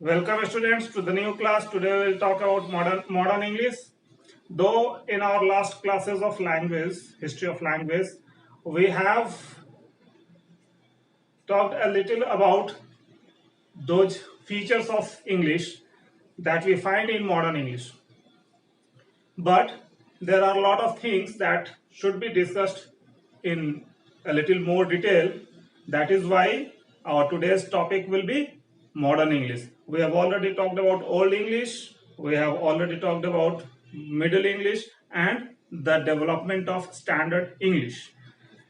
Welcome students to the new class. Today we will talk about modern English. Though in our last classes of language, history of language, we have talked a little about those features of English that we find in modern English. But there are a lot of things that should be discussed in a little more detail. That is why our today's topic will be modern English. We have already talked about Old English, we have already talked about Middle English and the development of Standard English.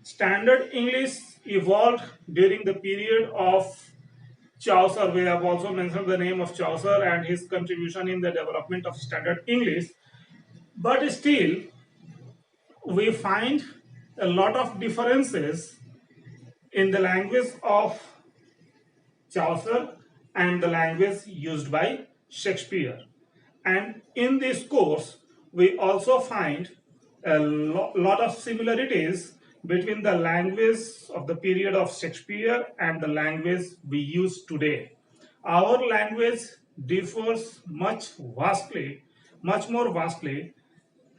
Standard English evolved during the period of Chaucer. We have also mentioned the name of Chaucer and his contribution in the development of Standard English. But still, we find a lot of differences in the language of Chaucer and the language used by Shakespeare. And in this course, we also find a lot of similarities between the language of the period of Shakespeare and the language we use today. Our language differs much more vastly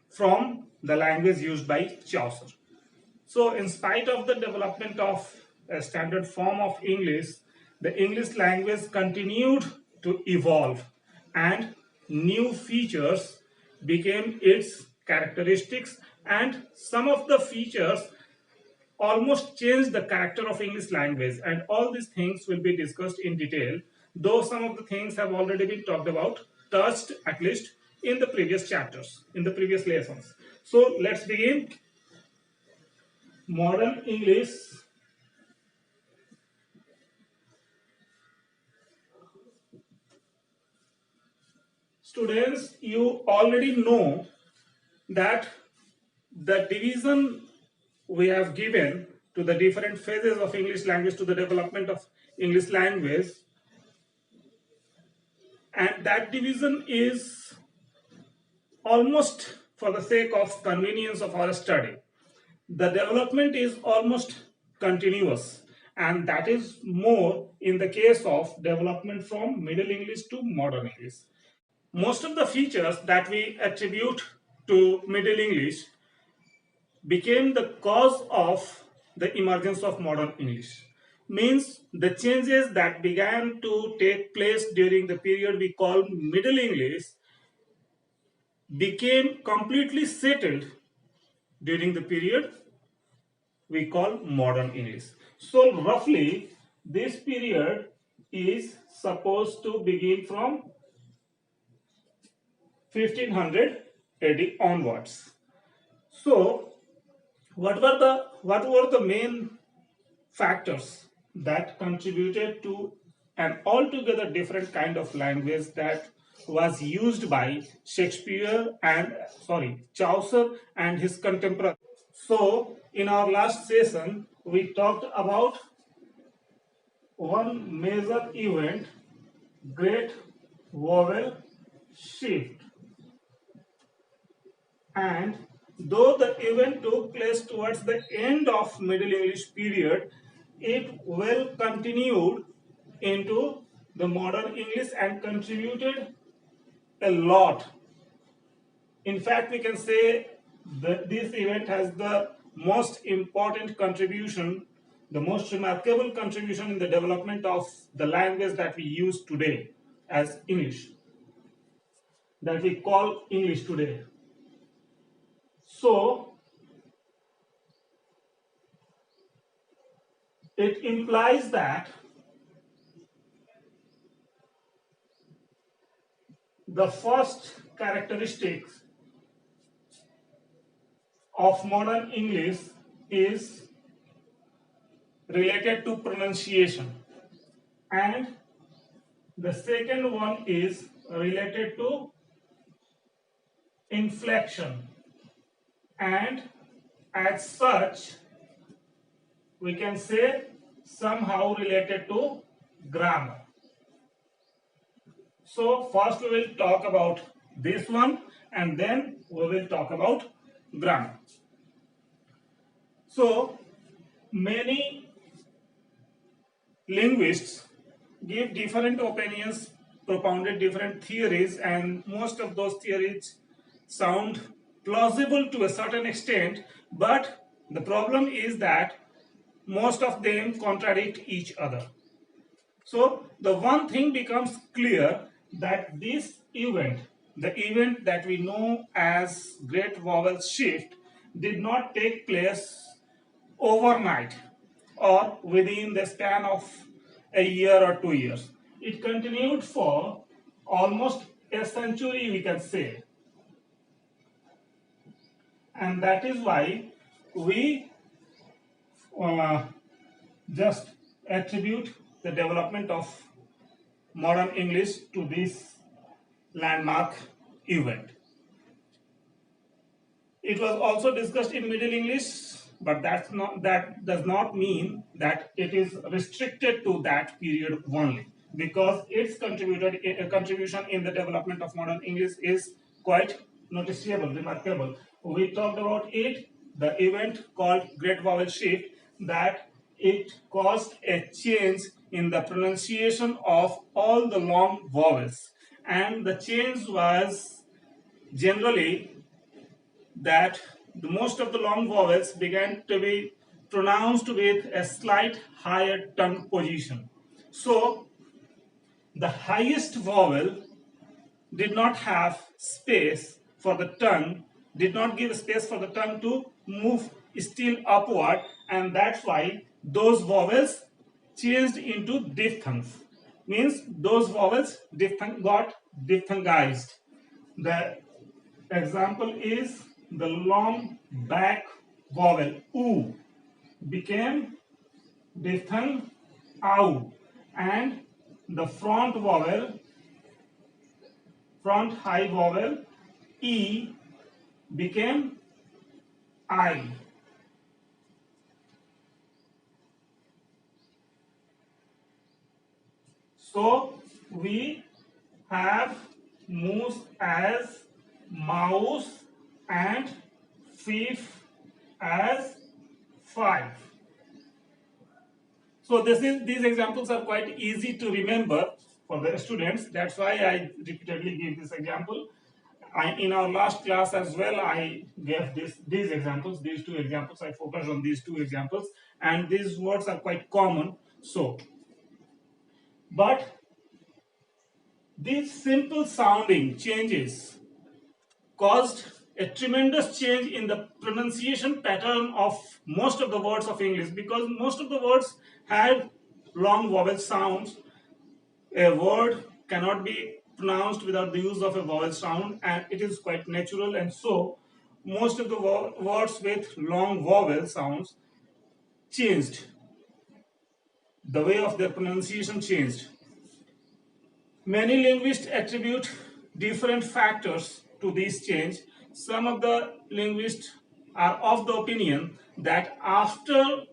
from the language used by Chaucer. So, in spite of the development of a standard form of English, the English language continued to evolve and new features became its characteristics, and some of the features almost changed the character of English language, and all these things will be discussed in detail, though some of the things have already been talked about, touched at least in the previous chapters, in the previous lessons. So let's begin. Modern English. Students, you already know that the division we have given to the different phases of English language, to the development of English language, and that division is almost for the sake of convenience of our study. The development is almost continuous, and that is more in the case of development from Middle English to Modern English. Most of the features that we attribute to Middle English became the cause of the emergence of Modern English. Means the changes that began to take place during the period we call Middle English became completely settled during the period we call Modern English. So roughly this period is supposed to begin from 1500 AD onwards. So what were the main factors that contributed to an altogether different kind of language that was used by Chaucer and his contemporaries? So in our last session we talked about one major event, Great Vowel Shift, and though the event took place towards the end of Middle English period, it well continued into the Modern English and contributed a lot. In fact, we can say that this event has the most important contribution, the most remarkable contribution in the development of the language that we use today as English, that we call English today. So it implies that the first characteristics of modern English is related to pronunciation, and the second one is related to inflection, and as such we can say somehow related to grammar. So first we will talk about this one and then we will talk about grammar. So many linguists give different opinions propounded different theories, and most of those theories sound plausible to a certain extent, but the problem is that most of them contradict each other. So the one thing becomes clear, that this event, the event that we know as Great Vowel Shift, did not take place overnight or within the span of a year or 2 years. It continued for almost a century, we can say. And that is why we uh, just attribute the development of modern English to this landmark event. It was also discussed in Middle English, but that does not mean that it is restricted to that period only, because its contribution in the development of modern English is quite noticeable, remarkable. We talked about it, the event called Great Vowel Shift, that it caused a change in the pronunciation of all the long vowels, and the change was generally that the most of the long vowels began to be pronounced with a slight higher tongue position. So the highest vowel did not have space for the tongue, did not give space for the tongue to move still upward, and that's why those vowels changed into diphthongs. Means those vowels got diphthongized. The example is the long back vowel oo became diphthong ow, and the front high vowel e became I. So we have moose as mouse and thief as five. So these examples are quite easy to remember for the students. That's why I repeatedly give this example. In our last class as well, I gave these examples, these two examples. I focused on these two examples, and these words are quite common. So, but these simple sounding changes caused a tremendous change in the pronunciation pattern of most of the words of English, because most of the words had long vowel sounds. A word cannot be pronounced without the use of a vowel sound, and it is quite natural, and so most of the words with long vowel sounds changed. The way of their pronunciation changed. Many linguists attribute different factors to this change. Some of the linguists are of the opinion that after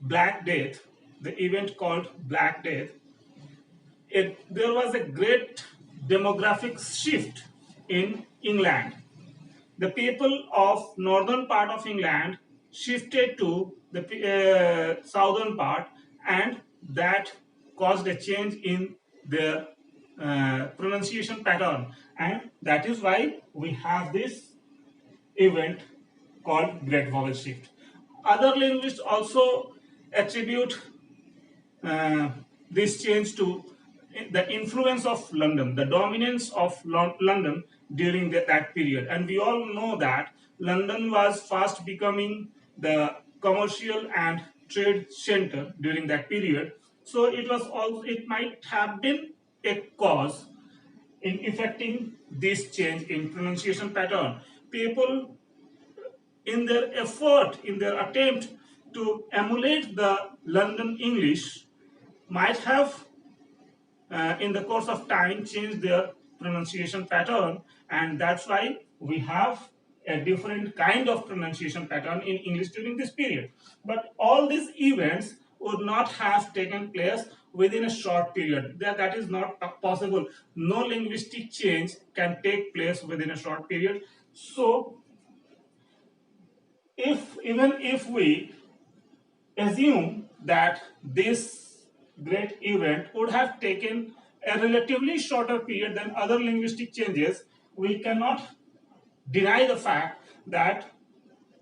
Black Death, the event called Black Death, there was a great demographic shift in England. The people of northern part of England shifted to the southern part, and that caused a change in their pronunciation pattern, and that is why we have this event called Great Vowel Shift. Other linguists also attribute this change to the influence of London, the dominance of London during that period. And we all know that London was fast becoming the commercial and trade center during that period. So it might have been a cause in affecting this change in pronunciation pattern. People, in their attempt to emulate the London English, might have in the course of time changed their pronunciation pattern, and that's why we have a different kind of pronunciation pattern in English during this period. But all these events would not have taken place within a short period. That is not possible. No linguistic change can take place within a short period. So even if we assume that this great event would have taken a relatively shorter period than other linguistic changes, we cannot deny the fact that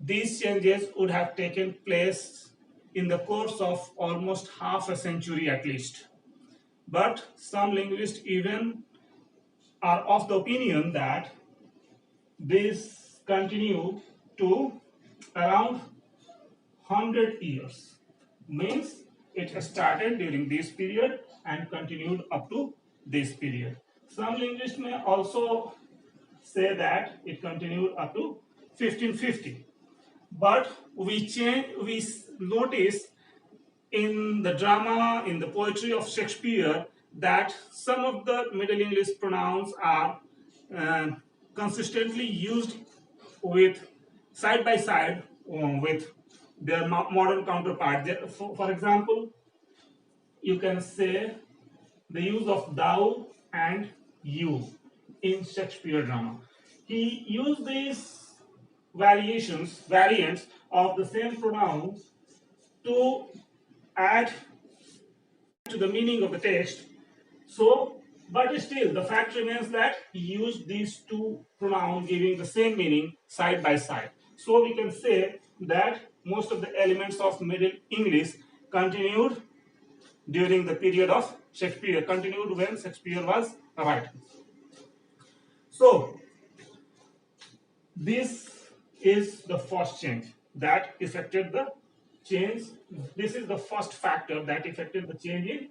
these changes would have taken place in the course of almost half a century at least. But some linguists even are of the opinion that this continue to around 100 years. Means it started during this period and continued up to this period. Some linguists may also say that it continued up to 1550. But we notice in the drama, in the poetry of Shakespeare, that some of the Middle English pronouns are uh, consistently used with side by side with their modern counterpart. For example, you can say the use of thou and you in Shakespeare drama. He used these variants of the same pronouns to add to the meaning of the text. So, but still, the fact remains that he used these two pronouns giving the same meaning side by side. So, we can say that most of the elements of Middle English continued during the period of Shakespeare, continued when Shakespeare was writing. So, this is the first change that affected the change. This is the first factor that affected the change in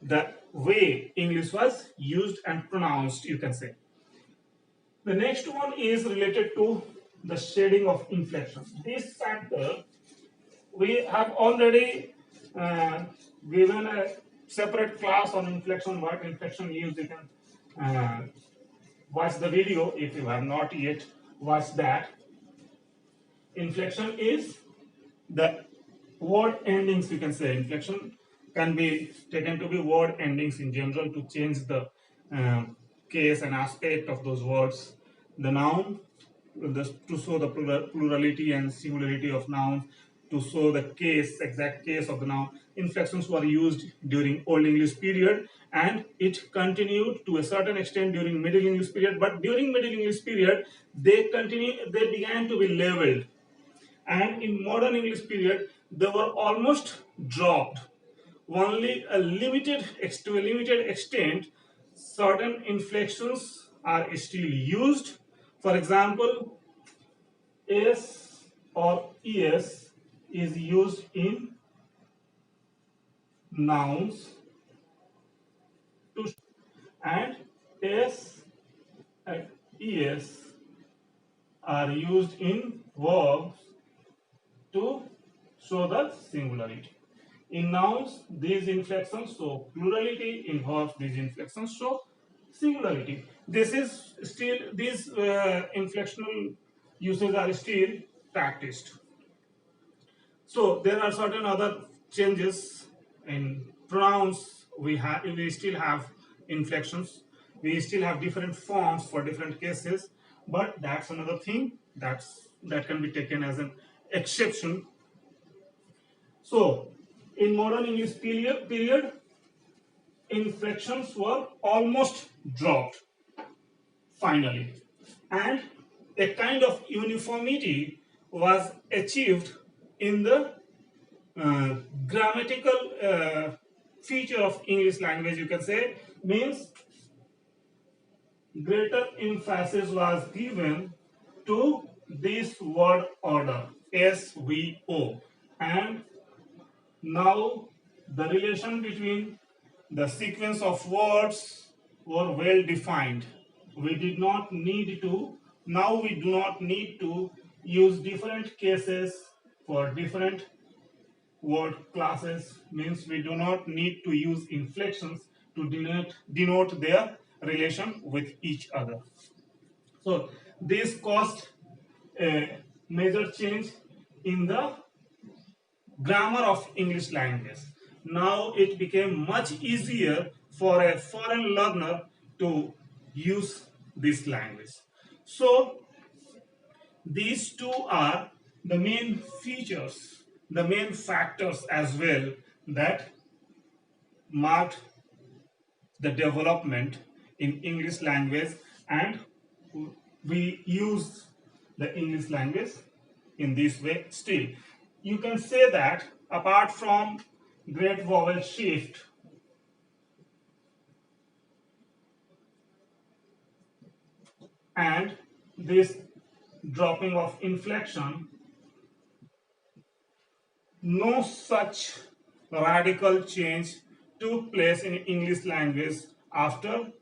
the way English was used and pronounced, you can say. The next one is related to the shading of inflection. This factor we have already given a separate class on inflection, what inflection means. You can watch the video if you have not yet watched that. Inflection is the word endings, you can say. Inflection can be taken to be word endings in general to change the case and aspect of those words. The noun, to show the plurality and singularity of nouns, to show the case, exact case of the noun. Inflections were used during Old English period and it continued to a certain extent during Middle English period. But during Middle English period, they began to be leveled. And in modern English period, they were almost dropped. Only to a limited extent, certain inflections are still used. For example, s or es is used in nouns to, and s and es are used in verbs to show the singularity. In nouns, these inflections show plurality. In verbs, these inflections show singularity. This is still, these inflectional uses are still practiced. So there are certain other changes in pronouns. We still have inflections. We still have different forms for different cases, but that's another thing that can be taken as an exception. So in modern English period, inflections were almost dropped finally, and a kind of uniformity was achieved in the grammatical feature of English language, you can say. Means greater emphasis was given to this word order SVO, and now the relation between the sequence of words were well defined. We did not need to, now we do not need to use different cases for different word classes. Means we do not need to use inflections to denote their relation with each other. So this caused a major change in the grammar of English language. Now it became much easier for a foreign learner to use this language. So these two are the main features, the main factors as well that marked the development in English language, and we use the English language in this way still. You can say that apart from great vowel shift and this dropping of inflection, no such radical change took place in English language after,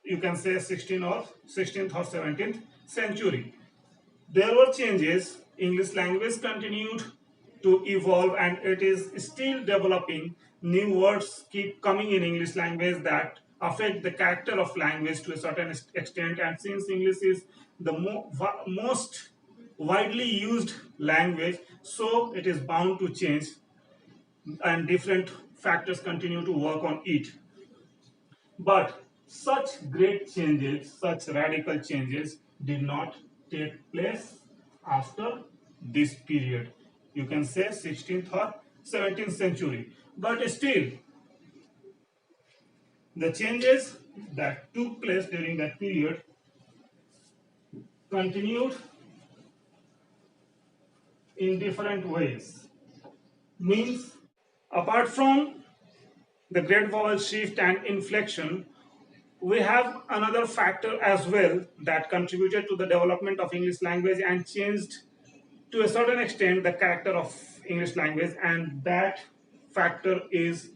you can say, 16th or 17th century. There were changes. English language continued to evolve and it is still developing. New words keep coming in English language that affect the character of language to a certain extent. And since English is the most widely used language, so it is bound to change and different factors continue to work on it. But such great changes, such radical changes did not take place after this period. You can say 16th or 17th century. But still, the changes that took place during that period continued in different ways. Means, apart from the great vowel shift and inflection, we have another factor as well that contributed to the development of English language and changed to a certain extent the character of English language, and that factor is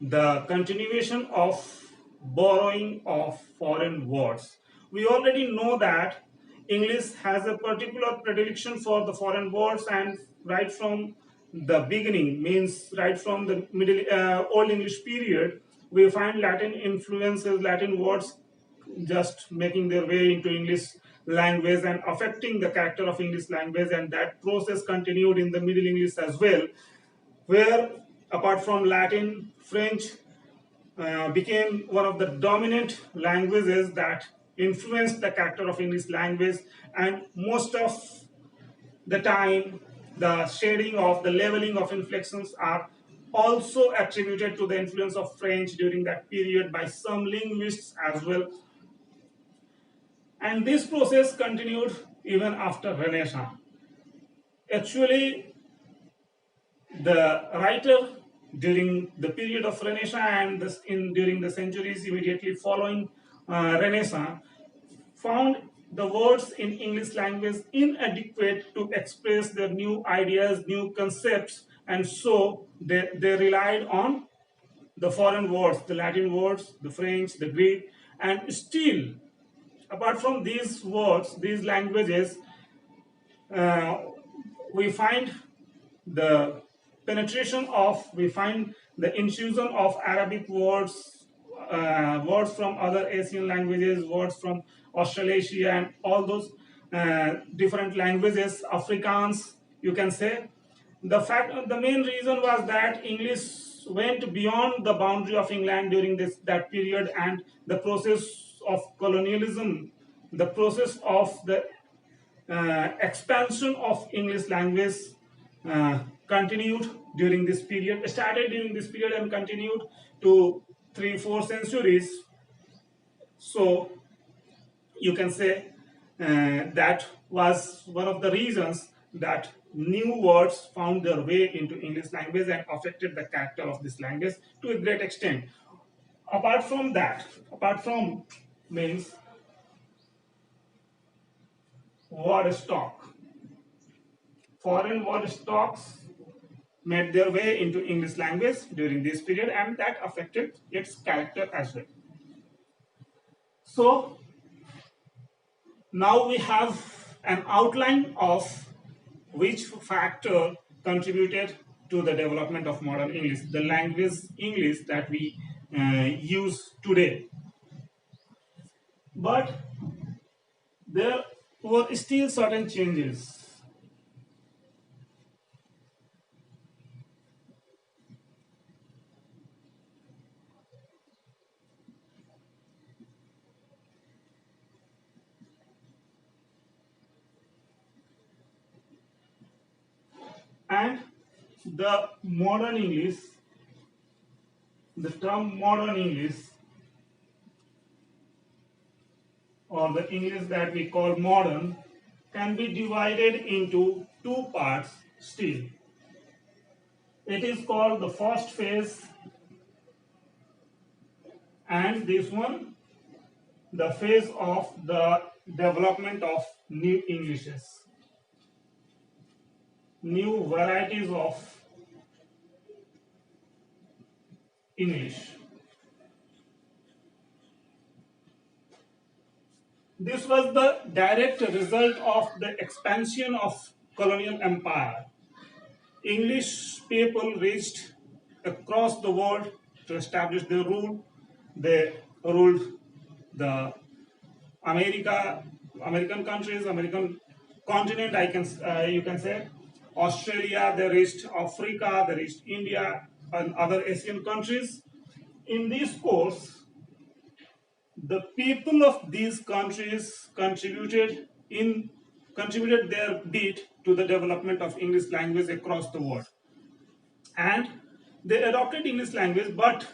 the continuation of borrowing of foreign words. We already know that English has a particular predilection for the foreign words, and right from the beginning, means right from the middle Old English period, we find Latin influences, Latin words just making their way into English language and affecting the character of English language, and that process continued in the Middle English as well, where apart from Latin, French became one of the dominant languages that influenced the character of English language, and most of the time the shading of the leveling of inflections are also attributed to the influence of French during that period by some linguists as well. And this process continued even after Renaissance. Actually, the writer during the period of Renaissance and during the centuries immediately following Renaissance found the words in English language inadequate to express their new ideas, new concepts, and so they relied on the foreign words, the Latin words, the French, the Greek, and still, apart from these words, these languages, uh, we find the we find the infusion of Arabic words, words from other Asian languages, words from Australasia, and all those different languages, Afrikaans, you can say. The main reason was that English went beyond the boundary of England during that period, and the process of colonialism, the process of the expansion of English language continued during this period, started during this period and continued to 3-4 centuries. So you can say that was one of the reasons that new words found their way into English language and affected the character of this language to a great extent. Apart from that, apart from means word stock, foreign word stocks made their way into English language during this period, and that affected its character as well. So now we have an outline of which factor contributed to the development of modern English, the language English that we use today. But there were still certain changes. And the modern English, the term modern English or the English that we call modern can be divided into two parts still. It is called the first phase, and this one the phase of the development of new Englishes, new varieties of English. This was the direct result of the expansion of colonial empire. English people reached across the world to establish their rule. They ruled the American countries, American continent. You can say Australia. They reached Africa. They reached India and other Asian countries. In this course, the people of these countries contributed their bit to the development of English language across the world, and they adopted English language, but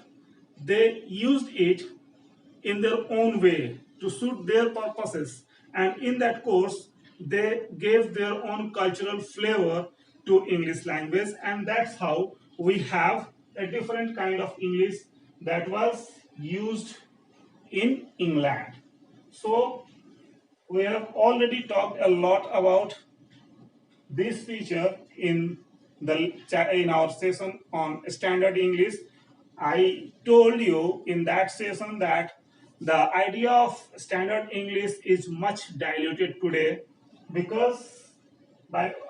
they used it in their own way to suit their purposes, and in that course they gave their own cultural flavor to English language, and that's how we have a different kind of English that was used in England. So we have already talked a lot about this feature in our session on standard English. I told you in that session that the idea of standard English is much diluted today, because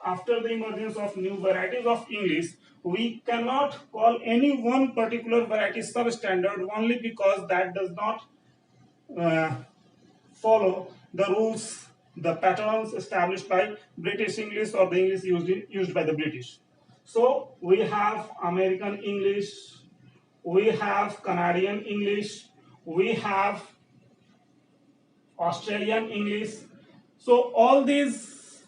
after the emergence of new varieties of English, we cannot call any one particular variety substandard only because that does not uh, follow the rules, the patterns established by British English or the English used by the British. So we have American English, we have Canadian English, we have Australian English. So all these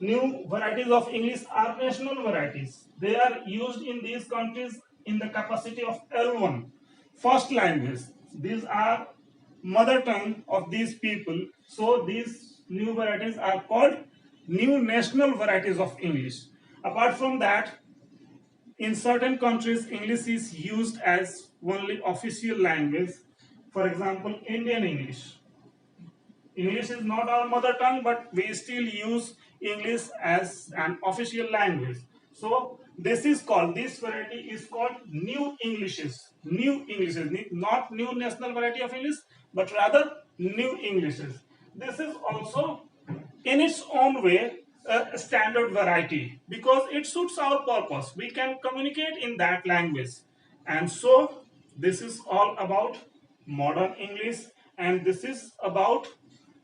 new varieties of English are national varieties. They are used in these countries in the capacity of L1, first language. These are mother tongue of these people. So these new varieties are called new national varieties of English. Apart from that, in certain countries, English is used as only official language. For example, Indian English. English is not our mother tongue, but we still use English as an official language. So this variety is called New Englishes. New Englishes, not new national variety of English, but rather New Englishes. This is also in its own way a standard variety because it suits our purpose. We can communicate in that language. And so this is all about modern English, and this is about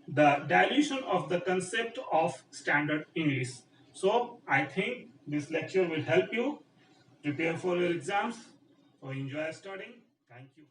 the dilution of the concept of standard English. So I think this lecture will help you prepare for your exams. So enjoy studying. Thank you.